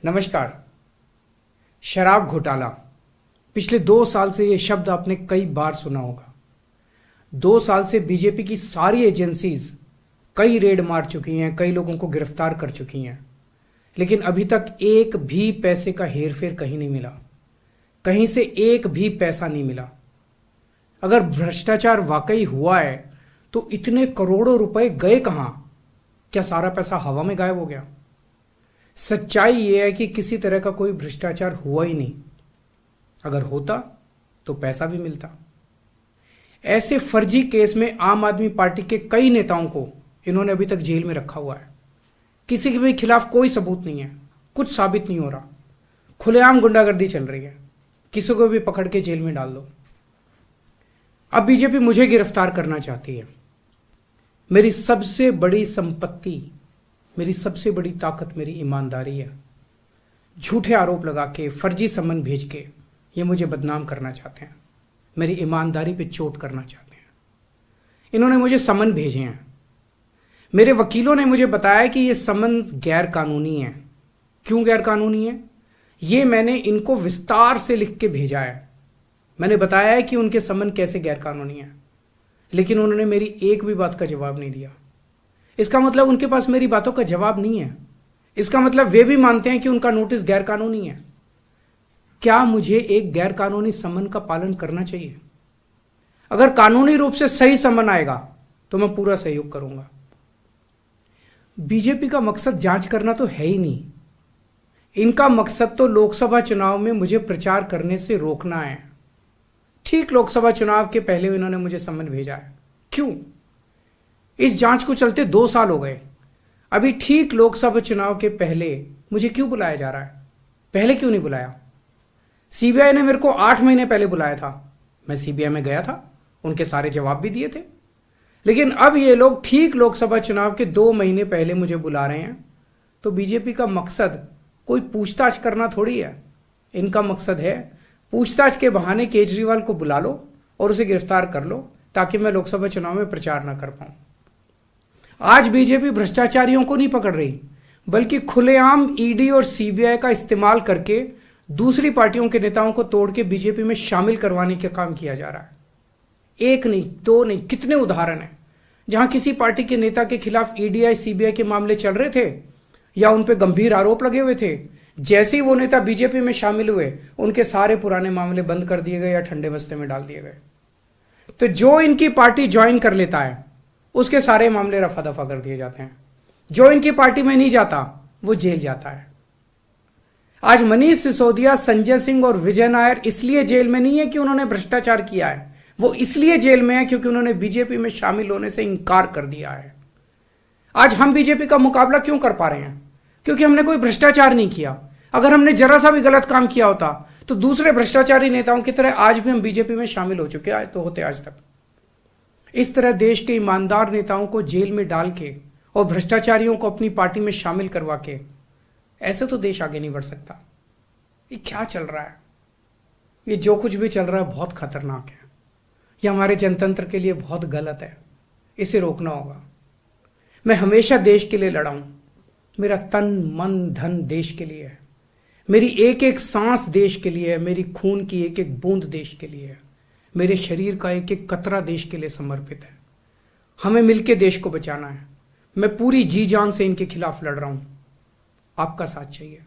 नमस्कार। शराब घोटाला, पिछले 2 साल से यह शब्द आपने कई बार सुना होगा। 2 साल से बीजेपी की सारी एजेंसीज कई रेड मार चुकी हैं, कई लोगों को गिरफ्तार कर चुकी हैं, लेकिन अभी तक एक भी पैसे का हेरफेर कहीं नहीं मिला, कहीं से एक भी पैसा नहीं मिला। अगर भ्रष्टाचार वाकई हुआ है तो इतने करोड़ों रुपए गए कहां? क्या सारा पैसा हवा में गायब हो गया? सच्चाई यह है कि किसी तरह का कोई भ्रष्टाचार हुआ ही नहीं। अगर होता तो पैसा भी मिलता। ऐसे फर्जी केस में आम आदमी पार्टी के कई नेताओं को इन्होंने अभी तक जेल में रखा हुआ है। किसी के भी खिलाफ कोई सबूत नहीं है, कुछ साबित नहीं हो रहा, खुलेआम गुंडागर्दी चल रही है, किसी को भी पकड़ के जेल में डाल दो। अब बीजेपी मुझे गिरफ्तार करना चाहती है। मेरी सबसे बड़ी संपत्ति, मेरी सबसे बड़ी ताकत मेरी ईमानदारी है। झूठे आरोप लगा के, फर्जी सम्मन भेज के ये मुझे बदनाम करना चाहते हैं, मेरी ईमानदारी पे चोट करना चाहते हैं। इन्होंने मुझे सम्मन भेजे हैं। मेरे वकीलों ने मुझे बताया कि ये सम्मन गैर कानूनी है। क्यों गैर कानूनी है? ये मैंने इनको विस्तार से लिख के भेजा है। मैंने बताया है कि उनके सम्मन कैसे गैर कानूनी है, लेकिन उन्होंने मेरी एक भी बात का जवाब नहीं दिया। इसका मतलब उनके पास मेरी बातों का जवाब नहीं है। इसका मतलब वे भी मानते हैं कि उनका नोटिस गैर कानूनी है। क्या मुझे एक गैर कानूनी सम्मन का पालन करना चाहिए? अगर कानूनी रूप से सही सम्मन आएगा तो मैं पूरा सहयोग करूंगा। बीजेपी का मकसद जांच करना तो है ही नहीं। इनका मकसद तो लोकसभा चुनाव में मुझे प्रचार करने से रोकना है। ठीक लोकसभा चुनाव के पहले इन्होंने मुझे सम्मन भेजा है। क्यों? इस जांच को चलते 2 साल हो गए। अभी ठीक लोकसभा चुनाव के पहले मुझे क्यों बुलाया जा रहा है? पहले क्यों नहीं बुलाया? सीबीआई ने मेरे को 8 महीने पहले बुलाया था। मैं सीबीआई में गया था, उनके सारे जवाब भी दिए थे। लेकिन अब ये लोग ठीक लोकसभा चुनाव के 2 महीने पहले मुझे बुला रहे हैं। तो बीजेपी का मकसद कोई पूछताछ करना थोड़ी है। इनका मकसद है पूछताछ के बहाने केजरीवाल को बुला लो और उसे गिरफ्तार कर लो, ताकि मैं लोकसभा चुनाव में प्रचार ना कर पाऊं। आज बीजेपी भ्रष्टाचारियों को नहीं पकड़ रही, बल्कि खुलेआम ईडी और सीबीआई का इस्तेमाल करके दूसरी पार्टियों के नेताओं को तोड़ के बीजेपी में शामिल करवाने का काम किया जा रहा है। एक नहीं, 2 नहीं, कितने उदाहरण हैं जहां किसी पार्टी के नेता के खिलाफ ईडीआई सीबीआई के मामले चल रहे थे या उन पर गंभीर आरोप लगे हुए थे। जैसे ही वो नेता बीजेपी में शामिल हुए, उनके सारे पुराने मामले बंद कर दिए गए या ठंडे बस्ते में डाल दिए गए। तो जो इनकी पार्टी ज्वाइन कर लेता है उसके सारे मामले रफा दफा कर दिए जाते हैं। जो इनकी पार्टी में नहीं जाता वो जेल जाता है। आज मनीष सिसोदिया, संजय सिंह और विजय नायर इसलिए जेल में नहीं है कि उन्होंने भ्रष्टाचार किया है, वो इसलिए जेल में है क्योंकि उन्होंने बीजेपी में शामिल होने से इंकार कर दिया है। आज हम बीजेपी का मुकाबला क्यों कर पा रहे हैं? क्योंकि हमने कोई भ्रष्टाचार नहीं किया। अगर हमने जरा सा भी गलत काम किया होता तो दूसरे भ्रष्टाचारी नेताओं की तरह आज भी हम बीजेपी में शामिल हो चुके तो होते आज तक। इस तरह देश के ईमानदार नेताओं को जेल में डाल के और भ्रष्टाचारियों को अपनी पार्टी में शामिल करवा के ऐसे तो देश आगे नहीं बढ़ सकता। ये क्या चल रहा है? ये जो कुछ भी चल रहा है बहुत खतरनाक है। ये हमारे जनतंत्र के लिए बहुत गलत है। इसे रोकना होगा। मैं हमेशा देश के लिए लड़ा हूं। मेरा तन मन धन देश के लिए है। मेरी एक एक सांस देश के लिए है। मेरी खून की एक एक बूंद देश के लिए है। मेरे शरीर का एक एक कतरा देश के लिए समर्पित है। हमें मिलकर देश को बचाना है। मैं पूरी जी जान से इनके खिलाफ लड़ रहा हूं। आपका साथ चाहिए।